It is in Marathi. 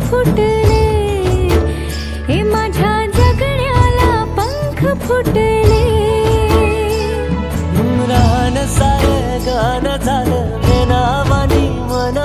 फुटले, हे माझ्या जगण्याला पंख फुटले. रान सारं गाणं झालं, नावानी मन